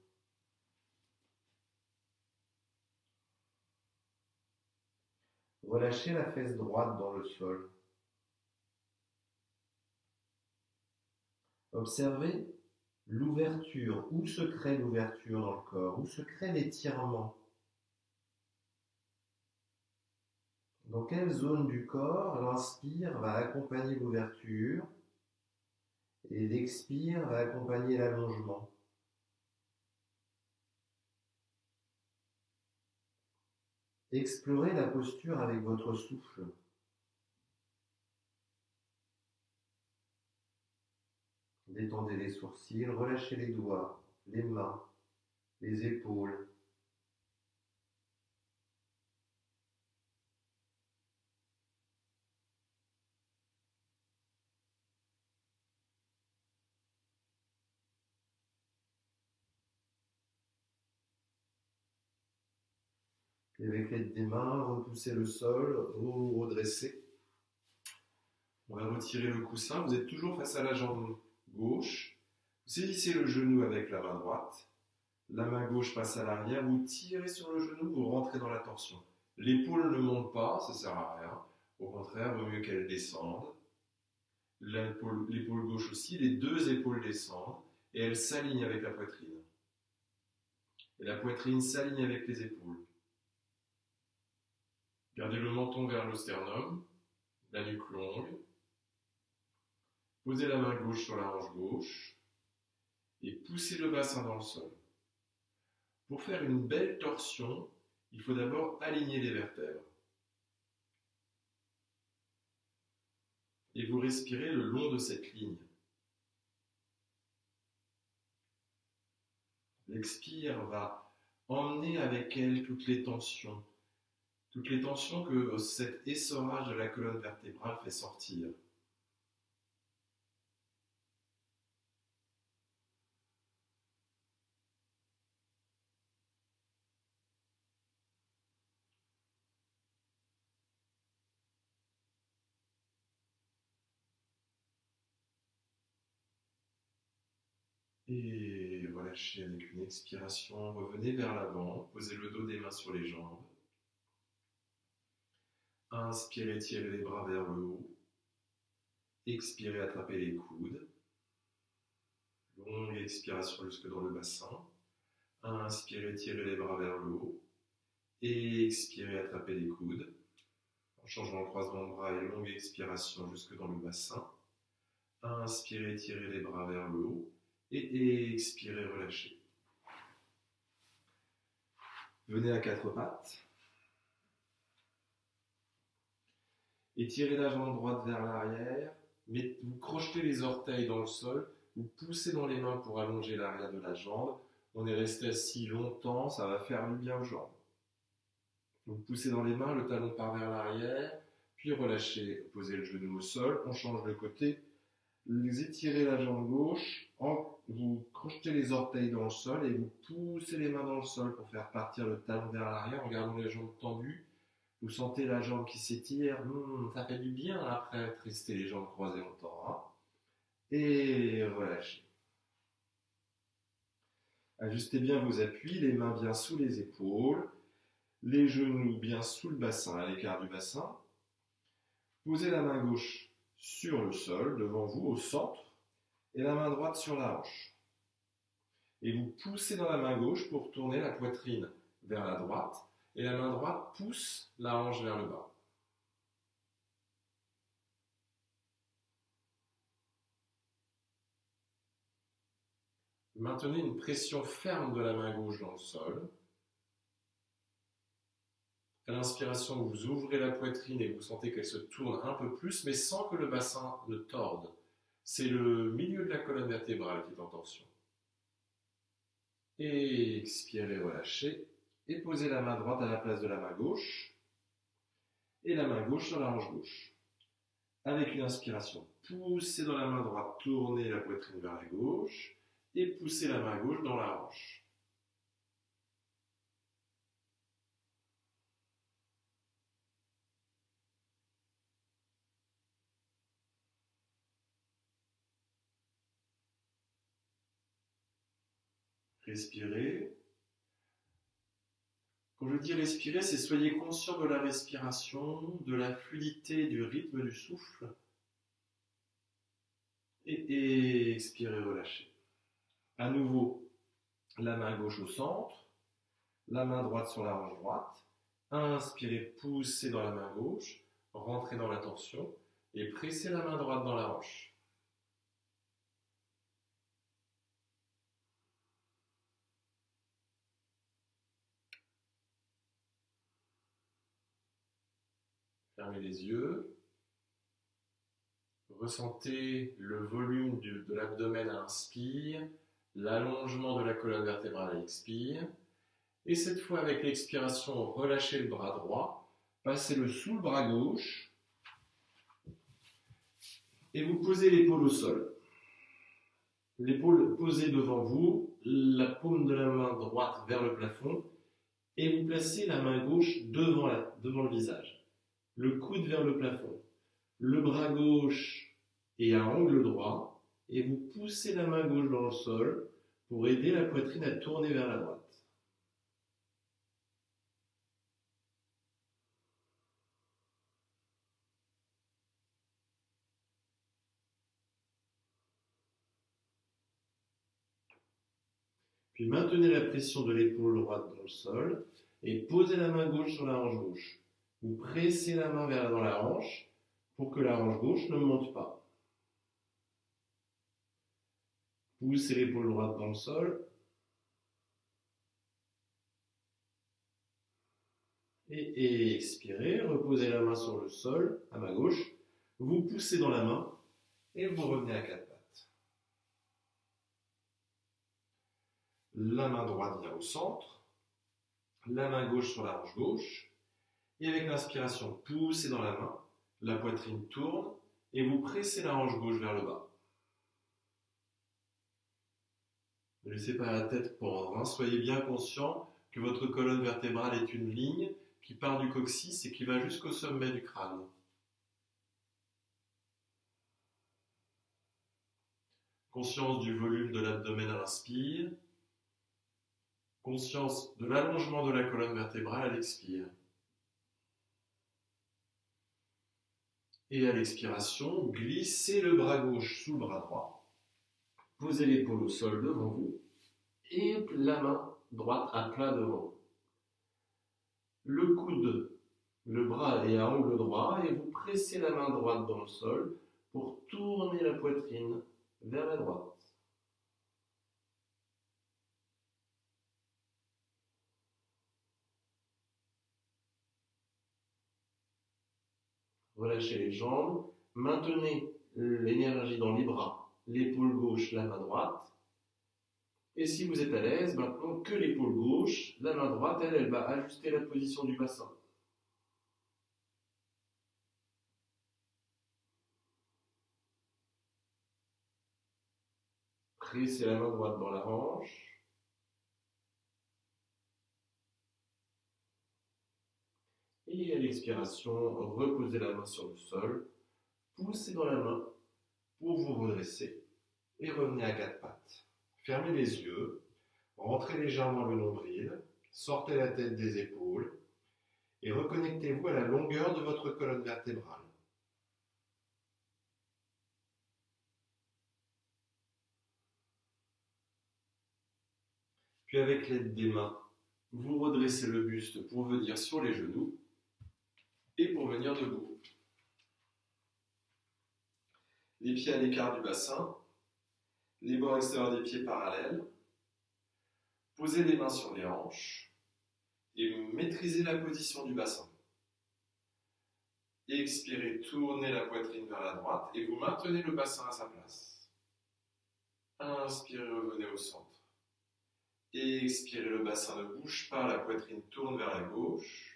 Relâchez la fesse droite dans le sol. Observez l'ouverture. Où se crée l'ouverture dans le corps? Où se crée l'étirement? Dans quelle zone du corps l'inspire va accompagner l'ouverture et l'expire va accompagner l'allongement? Explorez la posture avec votre souffle. Détendez les sourcils, relâchez les doigts, les mains, les épaules. Et avec l'aide des mains, repoussez le sol, vous redressez. On va retirer le coussin. Vous êtes toujours face à la jambe gauche. Vous saisissez le genou avec la main droite. La main gauche passe à l'arrière. Vous tirez sur le genou, vous rentrez dans la torsion. L'épaule ne monte pas, ça ne sert à rien. Au contraire, il vaut mieux qu'elle descende. L'épaule gauche aussi, les deux épaules descendent et elles s'alignent avec la poitrine. Et la poitrine s'aligne avec les épaules. Gardez le menton vers le sternum, la nuque longue. Posez la main gauche sur la hanche gauche et poussez le bassin dans le sol. Pour faire une belle torsion, il faut d'abord aligner les vertèbres. Et vous respirez le long de cette ligne. L'expire va emmener avec elle toutes les tensions que cet essorage de la colonne vertébrale fait sortir. Et relâchez avec une expiration, revenez vers l'avant, posez le dos des mains sur les jambes. Inspirez, tirez les bras vers le haut. Expirez, attrapez les coudes. Longue expiration jusque dans le bassin. Inspirez, tirez les bras vers le haut. Et expirez, attrapez les coudes. En changeant le croisement de bras et longue expiration jusque dans le bassin. Inspirez, tirez les bras vers le haut. Et expirez, relâchez. Venez à quatre pattes. Étirez la jambe droite vers l'arrière. Vous crochetez les orteils dans le sol. Vous poussez dans les mains pour allonger l'arrière de la jambe. On est resté assis longtemps, ça va faire du bien aux jambes. Vous poussez dans les mains, le talon part vers l'arrière. Puis relâchez, posez le genou au sol. On change de côté. Vous étirez la jambe gauche, vous crochetez les orteils dans le sol et vous poussez les mains dans le sol pour faire partir le talon vers l'arrière en gardant les jambes tendues. Vous sentez la jambe qui s'étire, ça fait du bien après être resté les jambes croisées longtemps. Hein. Et relâchez. Ajustez bien vos appuis, les mains bien sous les épaules, les genoux bien sous le bassin, à l'écart du bassin. Posez la main gauche sur le sol, devant vous, au centre, et la main droite sur la hanche. Et vous poussez dans la main gauche pour tourner la poitrine vers la droite, et la main droite pousse la hanche vers le bas. Maintenez une pression ferme de la main gauche dans le sol. À l'inspiration, vous ouvrez la poitrine et vous sentez qu'elle se tourne un peu plus, mais sans que le bassin ne torde. C'est le milieu de la colonne vertébrale qui est en torsion. Et expirez, relâchez. Et posez la main droite à la place de la main gauche. Et la main gauche sur la hanche gauche. Avec une inspiration, poussez dans la main droite, tournez la poitrine vers la gauche. Et poussez la main gauche dans la hanche. Respirez. Quand je dis respirer, c'est soyez conscient de la respiration, de la fluidité, du rythme du souffle. Et expirez, relâchez. À nouveau, la main gauche au centre, la main droite sur la hanche droite. Inspirez, poussez dans la main gauche, rentrez dans la torsion et pressez la main droite dans la hanche. Fermez les yeux. Ressentez le volume de l'abdomen à l'inspire, l'allongement de la colonne vertébrale à l'expire. Et cette fois, avec l'expiration, relâchez le bras droit, passez-le sous le bras gauche et vous posez l'épaule au sol. L'épaule posée devant vous, la paume de la main droite vers le plafond et vous placez la main gauche devant le visage. Le coude vers le plafond. Le bras gauche est à angle droit et vous poussez la main gauche dans le sol pour aider la poitrine à tourner vers la droite. Puis maintenez la pression de l'épaule droite dans le sol et posez la main gauche sur la hanche gauche. Vous pressez la main dans la hanche pour que la hanche gauche ne monte pas. Poussez l'épaule droite dans le sol. Et expirez, reposez la main sur le sol, à ma gauche. Vous poussez dans la main et vous revenez à quatre pattes. La main droite vient au centre, la main gauche sur la hanche gauche. Et avec l'inspiration, poussez dans la main, la poitrine tourne et vous pressez la hanche gauche vers le bas. Ne laissez pas la tête pendre, soyez bien conscient que votre colonne vertébrale est une ligne qui part du coccyx et qui va jusqu'au sommet du crâne. Conscience du volume de l'abdomen à l'inspire, conscience de l'allongement de la colonne vertébrale à l'expire. Et à l'expiration, glissez le bras gauche sous le bras droit. Posez l'épaule au sol devant vous et la main droite à plat devant vous. Le coude, le bras est à angle droit et vous pressez la main droite dans le sol pour tourner la poitrine vers la droite. Relâchez les jambes, maintenez l'énergie dans les bras, l'épaule gauche, la main droite. Et si vous êtes à l'aise, maintenant que l'épaule gauche, la main droite, elle va ajuster la position du bassin. Pressez la main droite dans la hanche. Et à l'expiration, reposez la main sur le sol, poussez dans la main pour vous redresser et revenez à quatre pattes. Fermez les yeux, rentrez légèrement le nombril, sortez la tête des épaules et reconnectez-vous à la longueur de votre colonne vertébrale. Puis avec l'aide des mains, vous redressez le buste pour venir sur les genoux et pour venir debout. Les pieds à l'écart du bassin, les bords extérieurs des pieds parallèles. Posez les mains sur les hanches et maîtrisez la position du bassin. Expirez, tournez la poitrine vers la droite et vous maintenez le bassin à sa place. Inspirez, revenez au centre. Expirez, le bassin ne bouge pas, la poitrine tourne vers la gauche.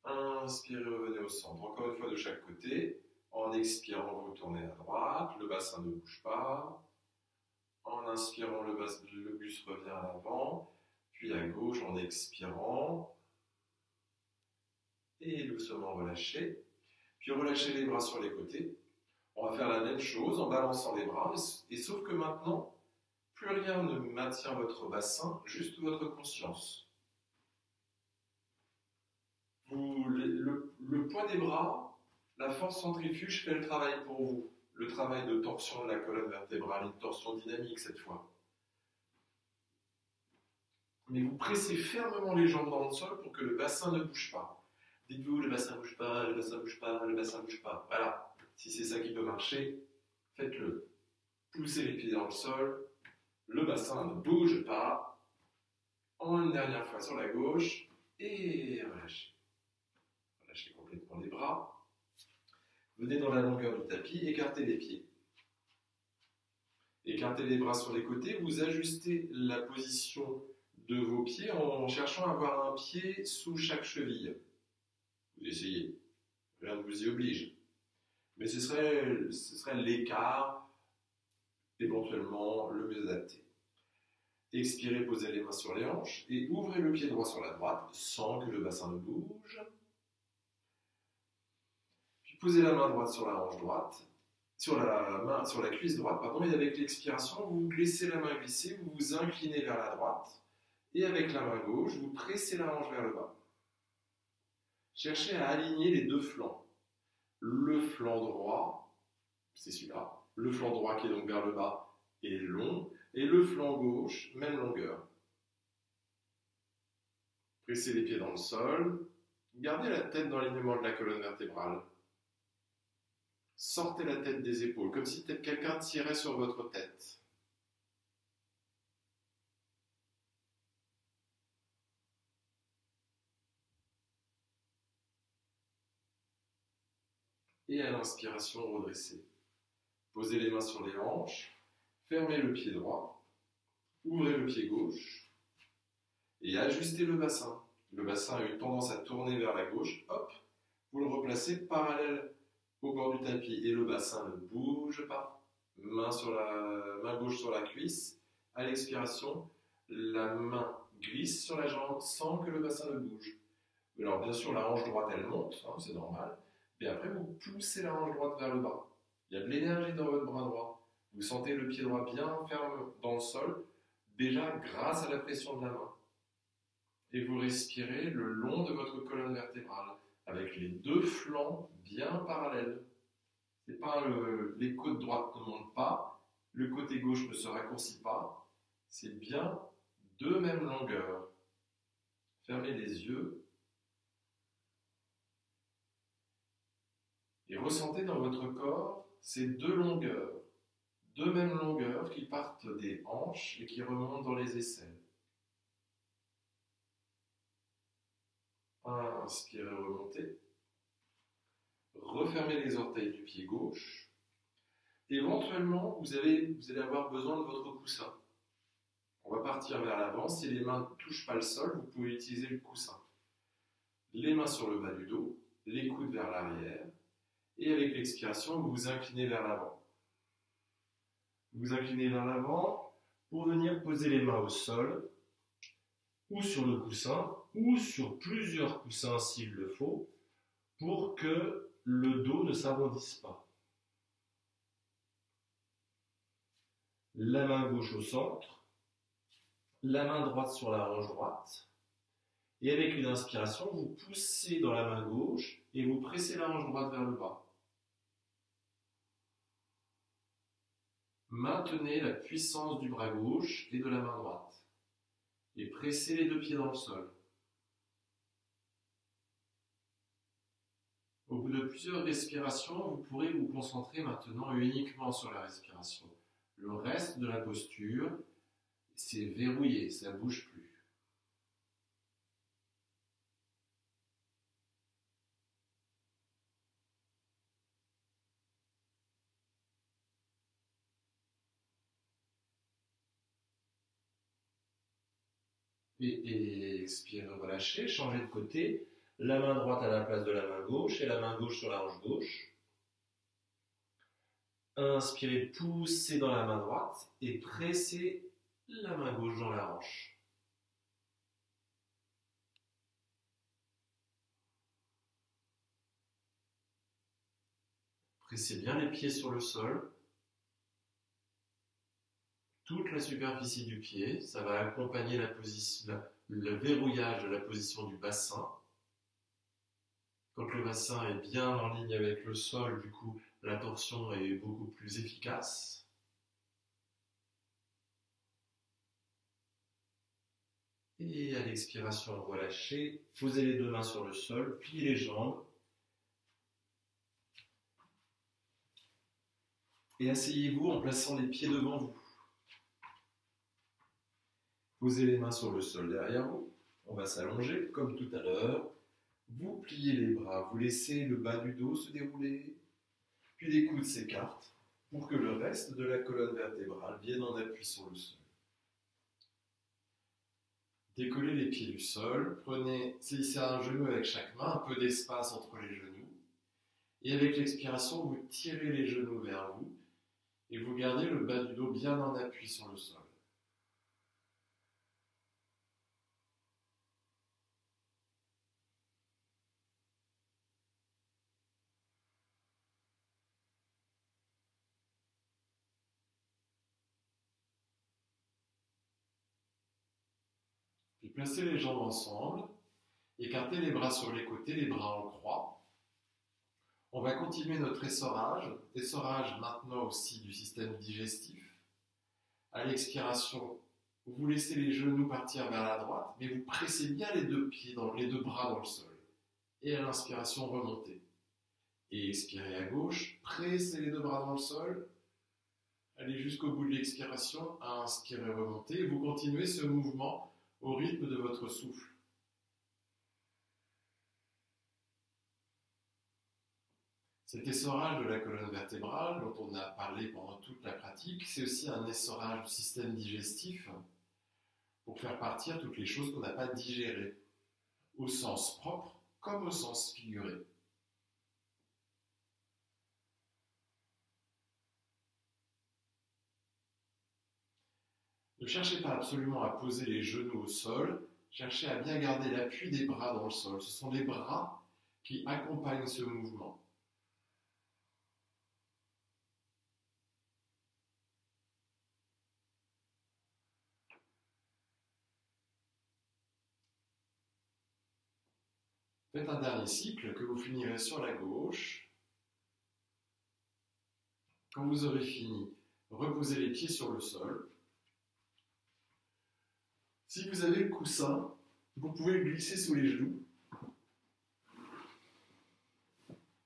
Inspirez, revenez au centre. Encore une fois de chaque côté. En expirant, vous tournez à droite, le bassin ne bouge pas. En inspirant, le buste revient à l'avant, puis à gauche en expirant. Et doucement relâchez. Puis relâchez les bras sur les côtés. On va faire la même chose en balançant les bras. Et sauf que maintenant, plus rien ne maintient votre bassin, juste votre conscience. Le poids des bras, la force centrifuge fait le travail pour vous. le travail de torsion de la colonne vertébrale, une torsion dynamique cette fois. Mais vous pressez fermement les jambes dans le sol pour que le bassin ne bouge pas. Dites-vous, le bassin ne bouge pas, le bassin ne bouge pas, le bassin ne bouge pas. Voilà, si c'est ça qui peut marcher, faites-le. Poussez les pieds dans le sol, le bassin ne bouge pas. Une dernière fois sur la gauche, et relâchez. Relâchez complètement les bras. Venez dans la longueur du tapis, écartez les pieds. Écartez les bras sur les côtés, vous ajustez la position de vos pieds en cherchant à avoir un pied sous chaque cheville. Vous essayez, rien ne vous y oblige. Mais ce serait l'écart éventuellement le mieux adapté. Expirez, posez les mains sur les hanches et ouvrez le pied droit sur la droite sans que le bassin ne bouge. Puis posez la main droite sur la hanche droite, sur la cuisse droite, pardon, et avec l'expiration, vous laissez la main glisser, vous vous inclinez vers la droite et avec la main gauche, vous pressez la hanche vers le bas. Cherchez à aligner les deux flancs. Le flanc droit, c'est celui-là, le flanc droit qui est donc vers le bas est long, et le flanc gauche, même longueur. Pressez les pieds dans le sol, gardez la tête dans l'alignement de la colonne vertébrale. Sortez la tête des épaules, comme si quelqu'un tirait sur votre tête. Et à l'inspiration, redressez. Posez les mains sur les hanches, fermez le pied droit, ouvrez le pied gauche et ajustez le bassin. Le bassin a eu tendance à tourner vers la gauche, hop, vous le replacez parallèle au bord du tapis et le bassin ne bouge pas. Main gauche sur la cuisse, à l'expiration, la main glisse sur la jambe sans que le bassin ne bouge. Alors bien sûr, la hanche droite elle monte, hein, c'est normal. Et après, vous poussez la hanche droite vers le bas. Il y a de l'énergie dans votre bras droit. Vous sentez le pied droit bien ferme dans le sol, déjà grâce à la pression de la main. Et vous respirez le long de votre colonne vertébrale, avec les deux flancs bien parallèles. C'est pas les côtes droites ne montent pas, le côté gauche ne se raccourcit pas. C'est bien deux mêmes longueurs. Fermez les yeux. Et ressentez dans votre corps ces deux longueurs, deux mêmes longueurs qui partent des hanches et qui remontent dans les aisselles. Inspirez, remontez. Refermez les orteils du pied gauche. Éventuellement, vous allez avoir besoin de votre coussin. On va partir vers l'avant. Si les mains ne touchent pas le sol, vous pouvez utiliser le coussin. Les mains sur le bas du dos, les coudes vers l'arrière. Et avec l'expiration, vous vous inclinez vers l'avant. Vous vous inclinez vers l'avant pour venir poser les mains au sol, ou sur le coussin, ou sur plusieurs coussins s'il le faut, pour que le dos ne s'arrondisse pas. La main gauche au centre, la main droite sur la hanche droite, et avec une inspiration, vous poussez dans la main gauche et vous pressez la hanche droite vers le bas. Maintenez la puissance du bras gauche et de la main droite. Et pressez les deux pieds dans le sol. Au bout de plusieurs respirations, vous pourrez vous concentrer maintenant uniquement sur la respiration. Le reste de la posture, c'est verrouillé, ça ne bouge plus. Et expirez, relâchez, changez de côté. La main droite à la place de la main gauche et la main gauche sur la hanche gauche. Inspirez, poussez dans la main droite et pressez la main gauche dans la hanche. Pressez bien les pieds sur le sol. Toute la superficie du pied, ça va accompagner le verrouillage de la position du bassin. Quand le bassin est bien en ligne avec le sol, du coup, la torsion est beaucoup plus efficace. Et à l'expiration, relâchez. Posez les deux mains sur le sol, pliez les jambes. Et asseyez-vous en plaçant les pieds devant vous. Posez les mains sur le sol derrière vous. On va s'allonger comme tout à l'heure. Vous pliez les bras, vous laissez le bas du dos se dérouler, puis les coudes s'écartent pour que le reste de la colonne vertébrale vienne en appui sur le sol. Décollez les pieds du sol, saisissez un genou avec chaque main, un peu d'espace entre les genoux. Et avec l'expiration, vous tirez les genoux vers vous et vous gardez le bas du dos bien en appui sur le sol. Puis placez les jambes ensemble, écartez les bras sur les côtés, les bras en croix. On va continuer notre essorage maintenant aussi du système digestif. À l'expiration, vous laissez les genoux partir vers la droite, mais vous pressez bien les deux bras dans le sol. Et à l'inspiration, remontez. Et expirez à gauche, pressez les deux bras dans le sol. Allez jusqu'au bout de l'expiration, inspirez, remontez. Et vous continuez ce mouvement au rythme de votre souffle. Cet essorage de la colonne vertébrale, dont on a parlé pendant toute la pratique, c'est aussi un essorage du système digestif pour faire partir toutes les choses qu'on n'a pas digérées, au sens propre comme au sens figuré. Ne cherchez pas absolument à poser les genoux au sol, cherchez à bien garder l'appui des bras dans le sol. Ce sont les bras qui accompagnent ce mouvement. Faites un dernier cycle que vous finirez sur la gauche. Quand vous aurez fini, reposez les pieds sur le sol. Si vous avez le coussin, vous pouvez le glisser sous les genoux.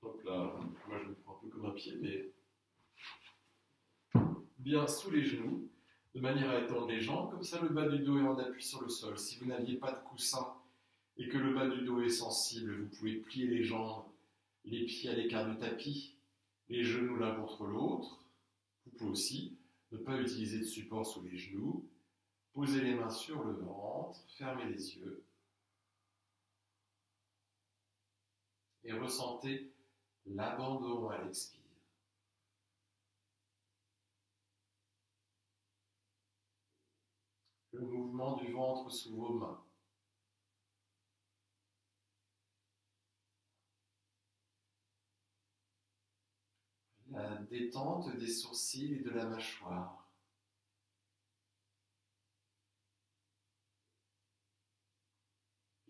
Donc là, moi je me prends un peu comme un pied, mais bien sous les genoux, de manière à étendre les jambes. Comme ça, le bas du dos est en appui sur le sol. Si vous n'aviez pas de coussin et que le bas du dos est sensible, vous pouvez plier les jambes, les pieds à l'écart du tapis, les genoux l'un contre l'autre. Vous pouvez aussi ne pas utiliser de support sous les genoux. Posez les mains sur le ventre, fermez les yeux et ressentez l'abandon à l'expire. Le mouvement du ventre sous vos mains. La détente des sourcils et de la mâchoire.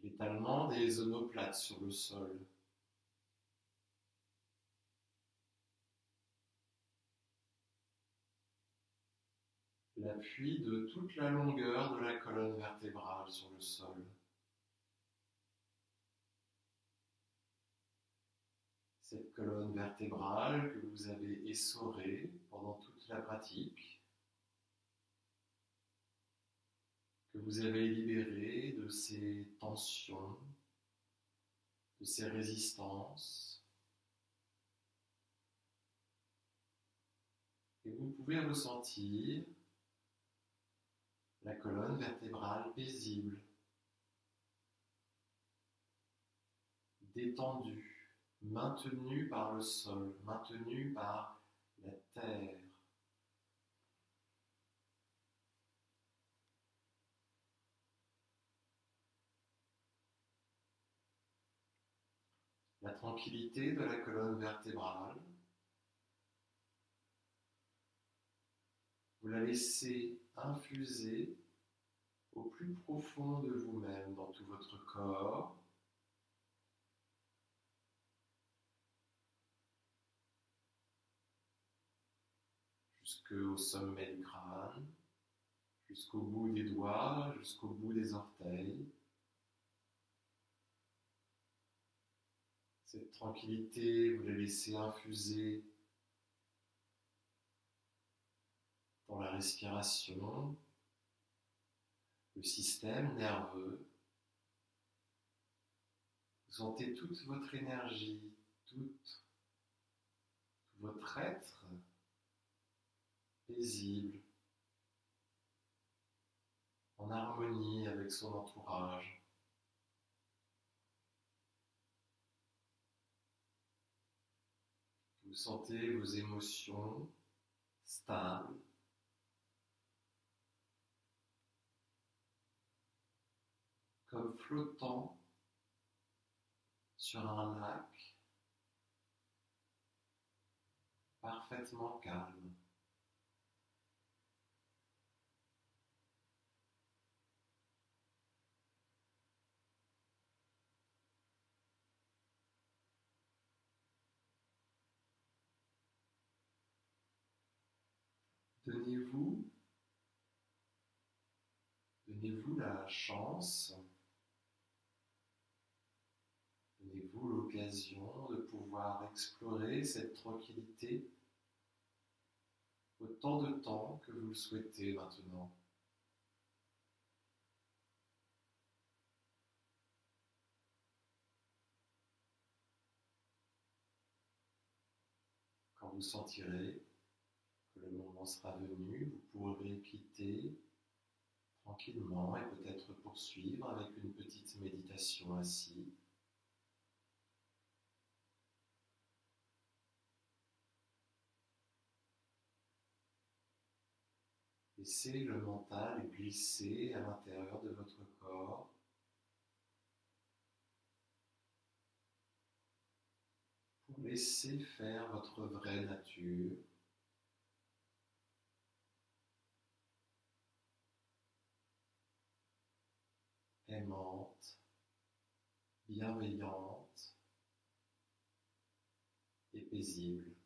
L'étalement des omoplates sur le sol. L'appui de toute la longueur de la colonne vertébrale sur le sol. Cette colonne vertébrale que vous avez essorée pendant toute la pratique, que vous avez libérée de ces tensions, de ces résistances. Et vous pouvez ressentir la colonne vertébrale paisible, détendue, maintenue par le sol, maintenue par la terre. La tranquillité de la colonne vertébrale, vous la laissez infuser au plus profond de vous-même, dans tout votre corps. jusqu'au sommet du crâne, jusqu'au bout des doigts, jusqu'au bout des orteils. Cette tranquillité, vous la laissez infuser dans la respiration, le système nerveux. Vous sentez toute votre énergie, tout votre être paisible, en harmonie avec son entourage. Vous sentez vos émotions stables, comme flottant sur un lac parfaitement calme. Donnez-vous la chance, donnez-vous l'occasion de pouvoir explorer cette tranquillité autant de temps que vous le souhaitez maintenant. Quand vous sentirez que le moment sera venu, vous pourrez quitter tranquillement et peut-être poursuivre avec une petite méditation assis. Laissez le mental glisser à l'intérieur de votre corps. Pour laisser faire votre vraie nature. Aimante, bienveillante et paisible.